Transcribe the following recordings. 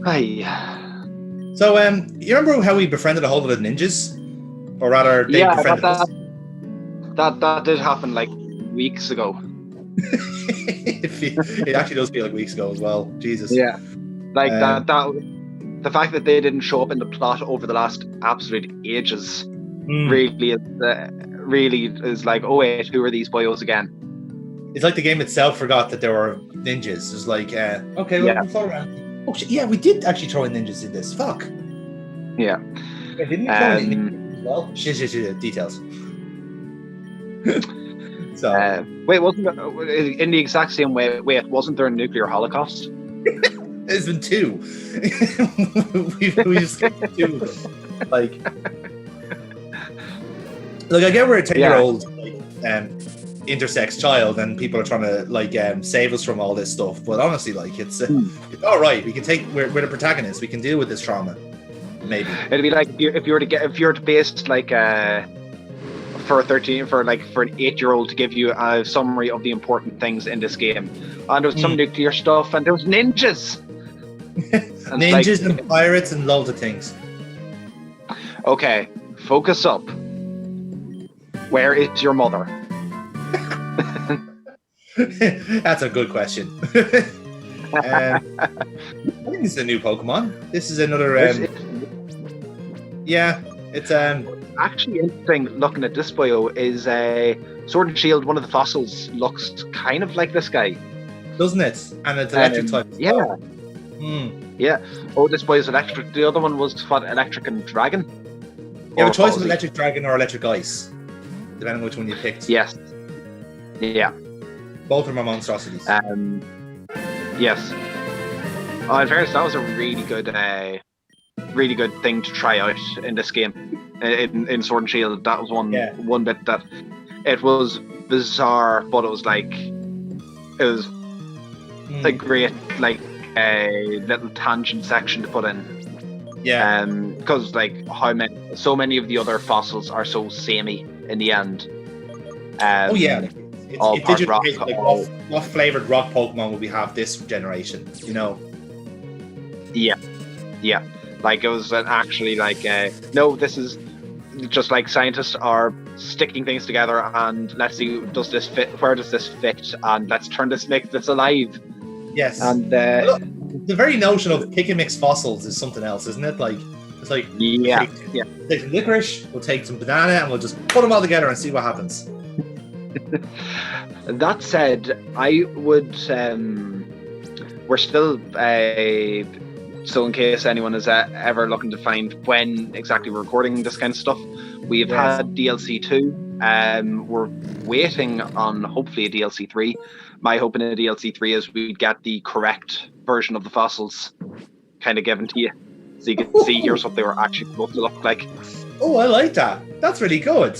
Hi. So, you remember how we befriended a whole lot of ninjas? Or rather, they Yeah, befriended us? that did happen like weeks ago. It actually does feel like weeks ago as well. Jesus. Yeah, like Um, the fact that they didn't show up in the plot over the last absolute ages hmm. really is like, oh wait, who are these boyos again? It's like the game itself forgot that there were ninjas. It's like, okay, well, Yeah, we'll throw around. Oh, shit, yeah, we did actually throw in ninjas in this. Fuck. yeah. Yeah, didn't we throw in Um, ninjas as well? Shit, details. So, wait, wasn't in the exact same way? Wait, wasn't there a nuclear holocaust? there's been two. we've skipped two of them. Like, I get we're a 10-year-old intersex child and people are trying to save us from all this stuff, but honestly, like, it's all right. We can we're the protagonists. We can deal with this trauma. Maybe It'd be like if you were to base like for an 8-year-old to give you a summary of the important things in this game, and there was some nuclear stuff and there was ninjas. And ninjas and pirates and loads of things. Okay, focus up. Where is your mother? That's a good question. I think this is a new Pokemon. This is another. Yeah, it's actually interesting. Looking at this bio is Sword and Shield. One of the fossils looks kind of like this guy, doesn't it? And it's electric type. Yeah. Well. Yeah. Oh, this boy is electric. The other one was what, electric and dragon. You have a choice of electric dragon or electric ice, depending on which one you picked. Yes. Yeah. Both of them are monstrosities. Yes. Oh, in fairness, that was a really good thing to try out in this game. In Sword and Shield, that was one bit that it was bizarre, but it was a great little tangent section to put in. Yeah. Because so many of the other fossils are so samey in the end. Oh yeah. All part rock. What flavored rock Pokemon would we have this generation? You know. Yeah. Yeah. Like it was actually no, this is just like scientists are sticking things together and let's see, does this fit? Where does this fit? And let's make this alive. Yes. And the very notion of pick and mix fossils is something else, isn't it? Like it's like we'll take some licorice, we'll take some banana, and we'll just put them all together and see what happens. That said, I would. We're still so in case anyone is ever looking to find when exactly we're recording this kind of stuff, we've had DLC 2. We're waiting on hopefully a DLC 3. My hope in a DLC 3 is we get the correct version of the fossils kind of given to you, so you can see here's what they were actually supposed to look like. Oh, I like that. That's really good.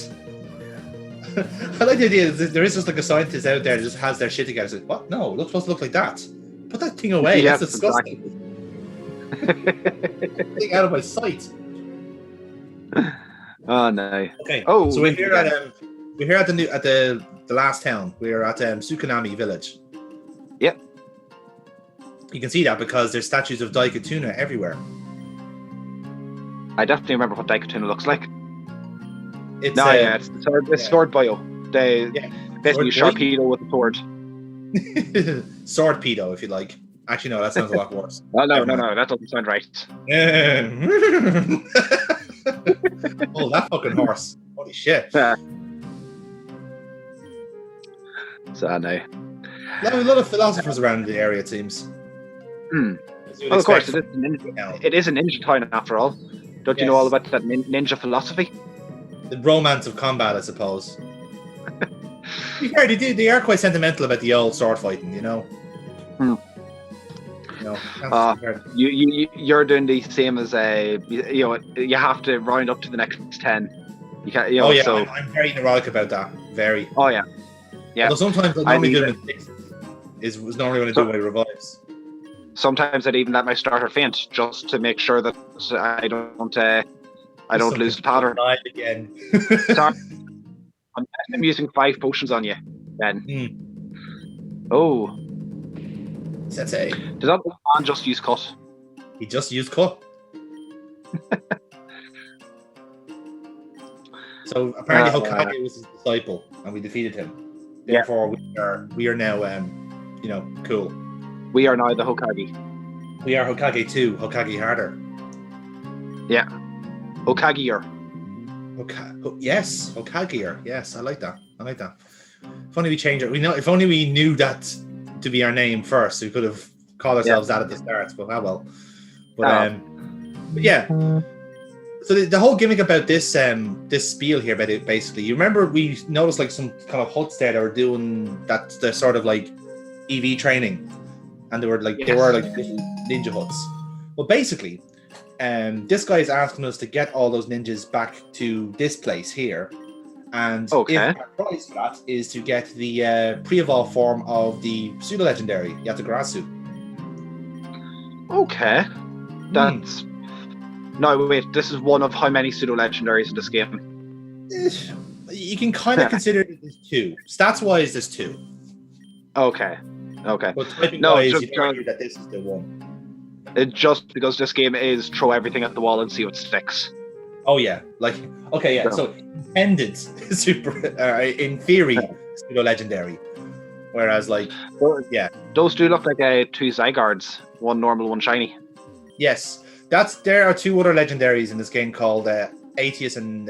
I like the idea that there is just like a scientist out there that just has their shit together. Says, what? No, it's supposed to look like that. Put that thing away. That's disgusting. Exactly. Thing out of my sight. Oh no. Okay. Oh, so we're here at the last town. We're at Tsukinami Village. Yep. You can see that because there's statues of Daikatuna everywhere. I definitely remember what Daikatuna looks like. It's the sword bio. Basically Sharpedo with a sword. Sword pedo, if you like. Actually, no, that sounds a lot worse. Oh, no, that doesn't sound right. Oh, that fucking horse. Holy shit. So, no. A lot of philosophers around the area, it seems. Well, of course, it is a ninja town after all. Don't you know all about that ninja philosophy? The romance of combat, I suppose. They are quite sentimental about the old sword fighting, you know? You're doing the same as you have to round up to the next 10. You can't. So I'm very neurotic about that. Very. Oh yeah. Although sometimes I normally do them in 6. Is normally when I do my revives. Sometimes I'd even let my starter faint just to make sure that I don't lose the pattern. Again. Sorry. I'm using 5 potions on you, Ben. Oh. Sensei. Does that man just use cut? He just used cut. So apparently Hokage was his disciple, and we defeated him. Therefore, we are now, cool. We are now the Hokage. We are Hokage 2, Hokage harder. Yeah. Hokagier. Yes, Hokagier. Yes, I like that. If only we change it. If only we knew that to be our name first, we could have called ourselves that at the start. But well. But yeah. So the whole gimmick about this spiel here, basically, you remember we noticed like some kind of huts there that were doing the sort of like EV training, and they were like ninja huts. Well, basically, this guy is asking us to get all those ninjas back to this place here, and if our prize for that is to get the pre-evolved form of the pseudo-legendary Yatagarasu. Okay, that's. No, wait, this is one of how many pseudo-legendaries in this game? You can kind of consider it as 2. Stats-wise, there's 2. Okay. But typing-wise, you can argue that this is the one. Just because this game is throw everything at the wall and see what sticks. Oh, yeah. So intended in theory, pseudo-legendary. Whereas, Those do look like 2 Zygardes. One normal, one shiny. Yes. There are 2 other legendaries in this game called Atius and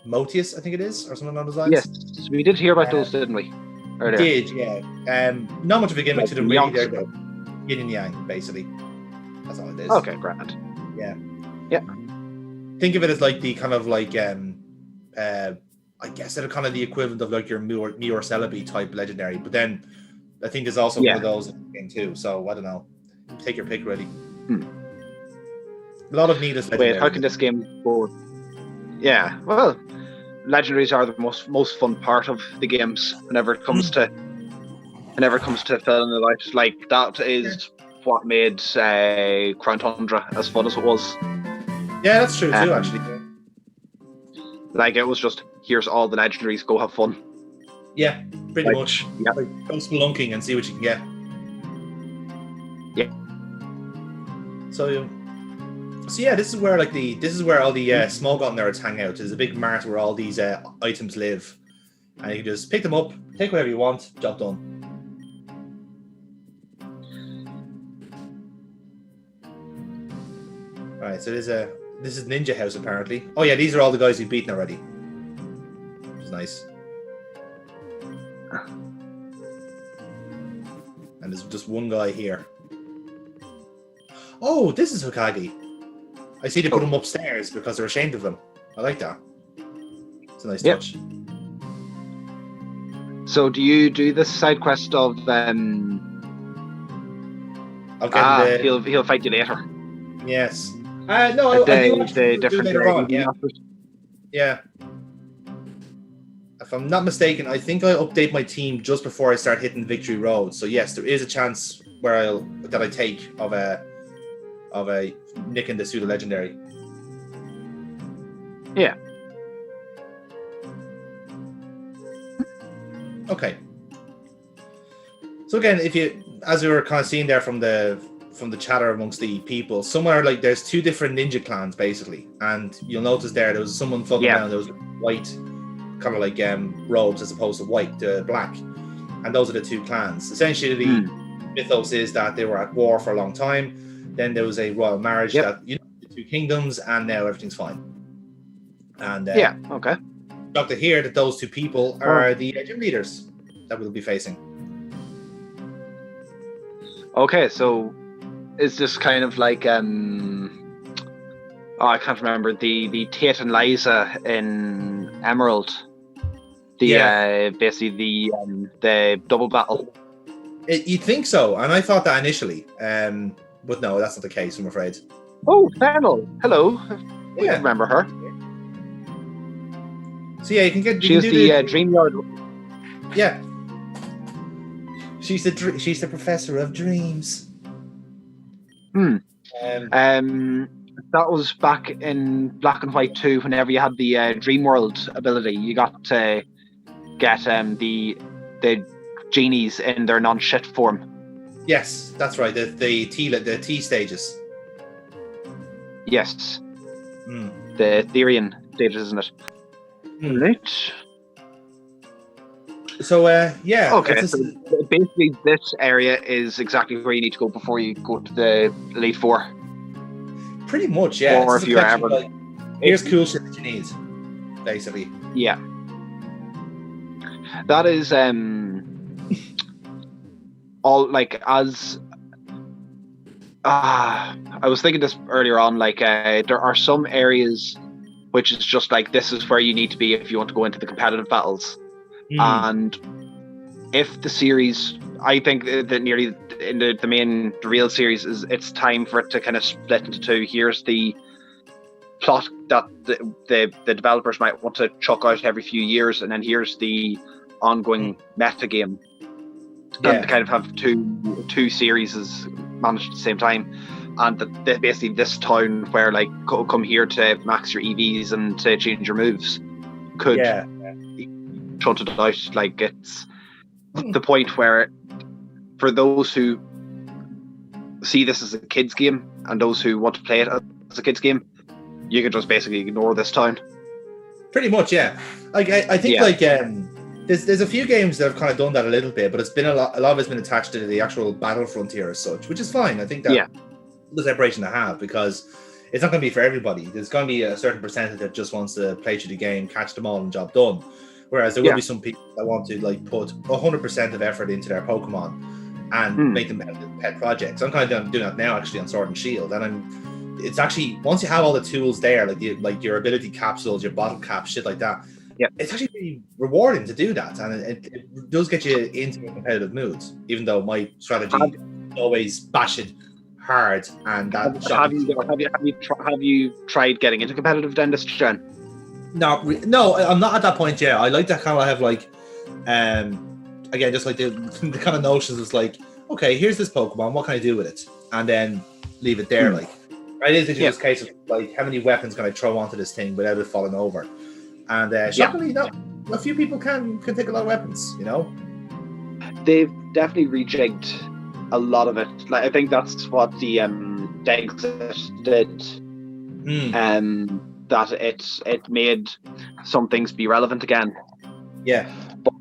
Motius, I think it is, or something along those lines. Yes, we did hear about those, didn't we? We did, yeah. Not much of a gimmick to them, really. They're yin and yang, basically. That's all it is. Okay, grand. Yeah. Yeah. Think of it as like the kind of like, I guess they're kind of the equivalent of like your Muir Celebi type legendary. But then I think there's also one of those in the game too. So I don't know. Take your pick, really. A lot of needless legendaries. Wait, how can this game go? Yeah, well, legendaries are the most fun part of the games whenever it comes to filling the life. Like, that is what made Crown Tundra as fun as it was. Yeah, that's true too, actually. Like, it was just, here's all the legendaries, go have fun. Yeah, pretty much. Yeah. Like, go spelunking and see what you can get. Yeah. So yeah, this is where all the small gun nerds hang out. There's a big mart where all these items live, and you can just pick them up, take whatever you want, job done. All right, so this is Ninja House apparently. Oh yeah, these are all the guys we've beaten already. Which is nice. And there's just one guy here. Oh, this is Hokage. I see they put them upstairs because they're ashamed of them. I like that. It's a nice touch. So do you do this side quest of he'll fight you later? Yes. No, I do actually do later on. Yeah. If I'm not mistaken, I think I update my team just before I start hitting Victory Road. So yes, there is a chance that I take of a nicking the pseudo legendary. Yeah. Okay. So again, as we were kind of seeing there from the chatter amongst the people, somewhere like there's 2 different ninja clans basically, and you'll notice there was someone floating around. There was white, kind of like robes as opposed to white, black, and those are the 2 clans. Essentially, the mythos is that they were at war for a long time. Then there was a royal marriage that the 2 kingdoms, and now everything's fine. And okay. Doctor here that those 2 people are the gym leaders that we'll be facing. Okay, so is this kind of like I can't remember the Tate and Liza in Emerald. Basically the double battle. You'd think so, and I thought that initially. But no, that's not the case, I'm afraid. Oh, Fennel. Hello. We remember her. So yeah, you can get. She's the Dream Yard. Yeah. She's the professor of dreams. That was back in Black and White 2. Whenever you had the Dream World ability, you got to get the genies in their non-shit form. Yes, that's right. The T stages. Yes, Mm. the Therian stages, isn't it? Right. So yeah. Okay, so basically this area is exactly where you need to go before you go to the Elite Four. Pretty much, yeah. Or if you're ever like, here's cool shit that you need, basically. Yeah. That is all like as I was thinking this earlier on, like there are some areas which is just like this is where you need to be if you want to go into the competitive battles. And if the series, I think that nearly in the real series is it's time for it to kind of split into two. Here's the plot that the developers might want to chuck out every few years, and then here's the ongoing meta game. And to kind of have two series managed at the same time. And that basically this town where like come here to max your EVs and to change your moves could shut it out. Like it's the point where for those who see this as a kids game and those who want to play it as a kids game, you can just basically ignore this town. Pretty much, yeah. Like I think like there's a few games that have kind of done that a little bit, but it's been a lot of it's been attached to the actual battle frontier as such, which is fine. I think that the separation to have, because it's not going to be for everybody. There's going to be a certain percentage that just wants to play through the game, catch them all, and job done. Whereas there will be some people that want to like put 100% of effort into their Pokemon and make them pet projects. I'm kind of doing that now actually on Sword and Shield, and it's actually once you have all the tools there, like your ability capsules, your bottle caps, shit like that. Yeah, it's actually really rewarding to do that, and it does get you into a competitive mood. Even though my strategy always bash it hard, and that have you tried getting into competitive then this gen? No, I'm not at that point yet. I like to kind of have like, again, just like the kind of notions is like, okay, here's this Pokemon, what can I do with it, and then leave it there. Like, it is just a case of like, how many weapons can I throw onto this thing without it falling over? And shockingly, no, a few people can take a lot of weapons. You know, they've definitely rejigged a lot of it. Like I think that's what the Dexit did. That it made some things be relevant again. Yeah. But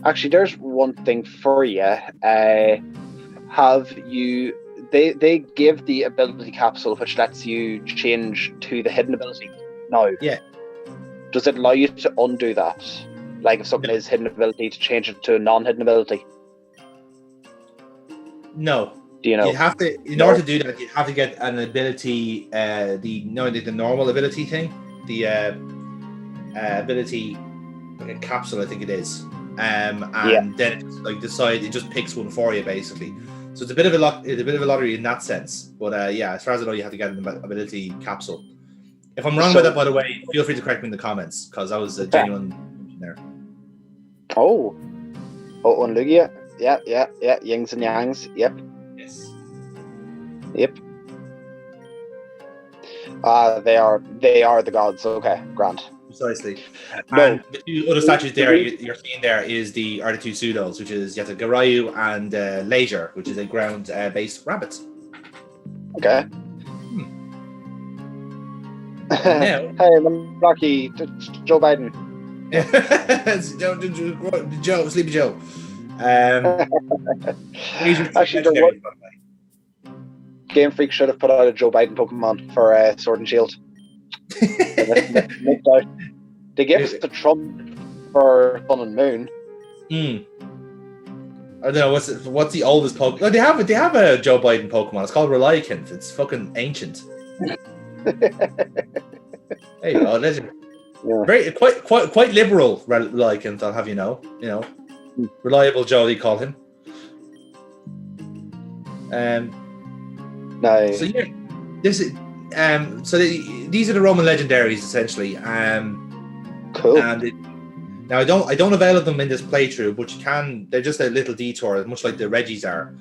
actually, there's one thing for you. Have you? They give the ability capsule which lets you change to the hidden ability. No. Yeah. Does it allow you to undo that? Like if something is hidden ability, to change it to a non-hidden ability? No. Do you know? You have to, in order to do that, you have to get an ability, the normal ability thing, the ability like a capsule, I think it is, and then it's like decide it just picks one for you basically. So it's a bit of a lottery in that sense. But as far as I know, you have to get an ability capsule. If I'm wrong with that, by the way, feel free to correct me in the comments, because that was a genuine there. Oh, and Lugia. Yeah. Yings and Yangs. Yep. Yes. Yep. They are the gods. Okay, grand. Precisely. And the two other statues there you're seeing there are the two pseudos, which is Garayu and Leisure, which is a ground based rabbit. Okay. Now, hey, I'm Rocky, Joe Biden. Joe, Sleepy Joe. Actually, Game Freak should have put out a Joe Biden Pokemon for Sword and Shield. They gave us the Trump for Sun and Moon. I don't know what's the oldest Pokemon. Oh, they have a Joe Biden Pokemon. It's called Reliant. It's fucking ancient. There you go, legend. Yeah. Very quite liberal Reliant, I'll have you know. Reliable Joe, they call him. Nice. So yeah, this is these are the Roman legendaries essentially. Cool. And now I don't avail of them in this playthrough, but you can. They're just a little detour, much like the Reggies are.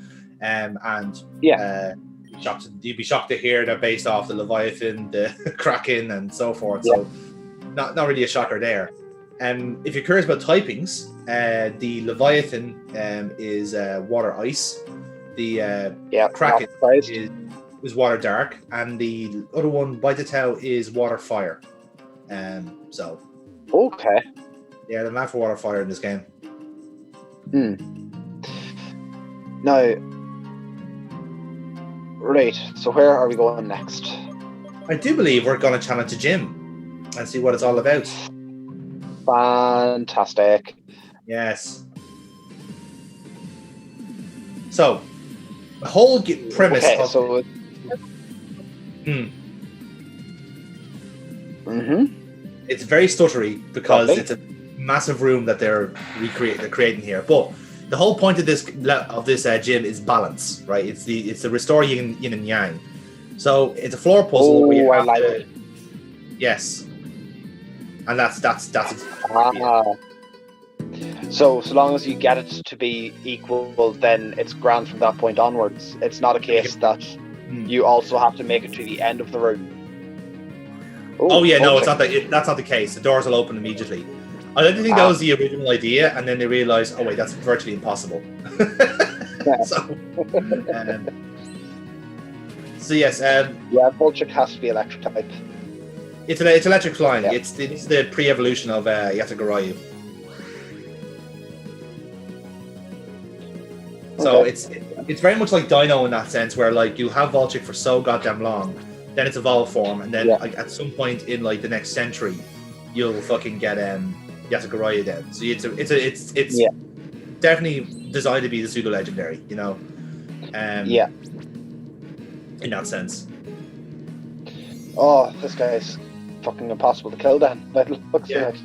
You'd be shocked to hear they're based off the Leviathan, the Kraken, and so forth. Yeah. So not really a shocker there. If you're curious about typings, the Leviathan is water ice. The Kraken is water dark, and the other one, Baitatau, is water fire. So. Okay. Yeah, they're mad for water fire in this game. Now, right. So where are we going next? I do believe we're going to challenge a gym and see what it's all about. Fantastic. Yes. So, the whole premise of... So... It's very stuttery because it's a massive room that they're creating here. But the whole point of this gym is balance, right? It's the restore yin and yang. So it's a floor puzzle where you have to... Yes. And that's So long as you get it to be equal, then it's grand from that point onwards. It's not a case that you also have to make it to the end of the room. No, it's not that. That's not the case. The doors will open immediately. I don't think that was the original idea, and then they realized, oh wait, that's virtually impossible. So yes, Volchik has to be electric type. It's electric flying. Yeah. It's the pre-evolution of Yatagarayu. So it's very much like Dino in that sense, where like you have Volchik for so goddamn long, then it's evolved form, and then like at some point in like the next century, you'll fucking get Yatagarayu then. So it's definitely designed to be the pseudo legendary, you know. In that sense. Oh, this guy's fucking impossible to kill then. That looks like.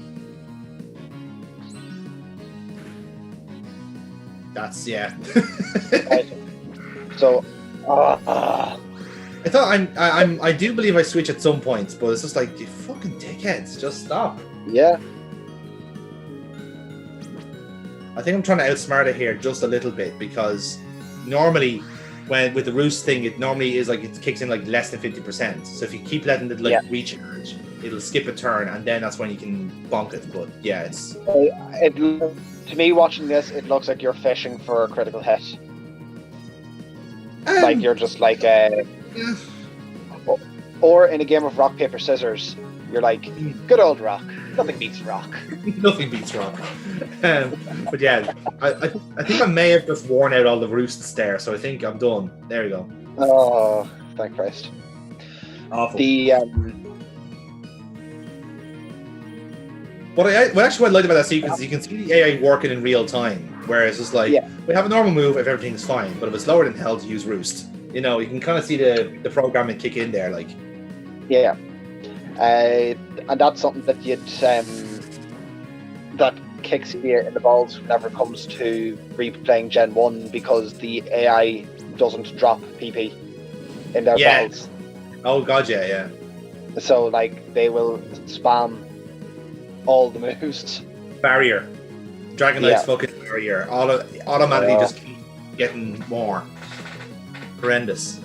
That's So I thought I do believe I switch at some points, but it's just like, you fucking dickheads, just stop. Yeah. I think I'm trying to outsmart it here just a little bit, because normally with the roost thing, it normally is like it kicks in like less than 50%. So if you keep letting it recharge, it'll skip a turn, and then that's when you can bonk it. But yeah, it's to me, watching this, it looks like you're fishing for a critical hit. Like you're just like or in a game of rock paper scissors, you're like, good old rock. Nothing beats rock. Nothing beats rock. But yeah, I think I may have just worn out all the roosts there, so I think I'm done. There we go. Oh, thank Christ. Awful. What I liked about that sequence is you can see the AI working in real time, whereas it's like we have a normal move if everything's fine, but if it's lower than hell to use roost, you know, you can kind of see the programming kick in there, like. Yeah. And that's something that that kicks you in the balls whenever it comes to replaying Gen 1, because the AI doesn't drop PP in their battles. Oh god, yeah. So like they will spam all the moves. Barrier. Dragon Knight's fucking barrier. Automatically just keep getting more. Horrendous.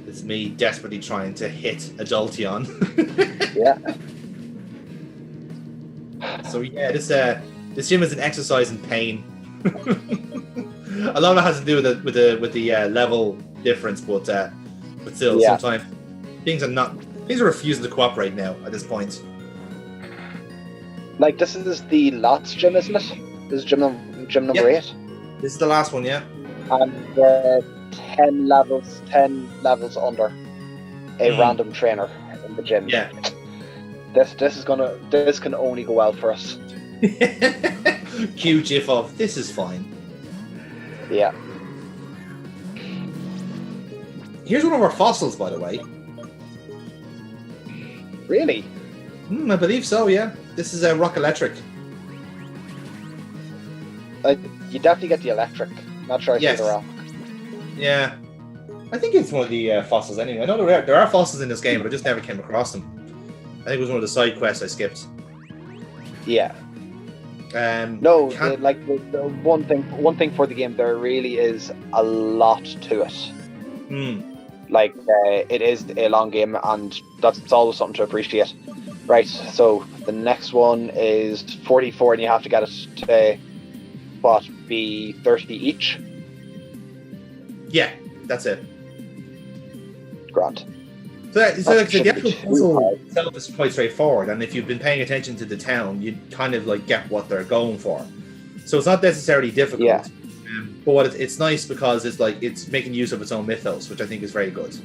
It's me desperately trying to hit a Jolteon. So yeah, this gym is an exercise in pain. A lot of it has to do with the level difference, but still, sometimes things are refusing to cooperate now at this point. Like, this is the last gym, isn't it? This is gym number 8. This is the last one, yeah. And 10 levels under a random trainer in the gym. Yeah. This can only go well for us. Cue gif of this is fine. Yeah. Here's one of our fossils, by the way. Really? I believe so, yeah. This is a rock electric. You definitely get the electric. Not sure I see the rock. Yeah. I think it's one of the fossils anyway. I know there are fossils in this game, but I just never came across them. I think it was one of the side quests I skipped. Yeah. The one thing for the game, there really is a lot to it. Mm. Like, it is a long game, and that's always something to appreciate. Right, so the next one is 44, and you have to get it to what, be 30 each? Yeah, that's it. Grand. So like, the shouldn't actual be too puzzle hard. itself is quite straightforward, and if you've been paying attention to the town, you kind of like get what they're going for. So it's not necessarily difficult, Yeah. but it's nice because it's like it's making use of its own mythos, which I think is very good.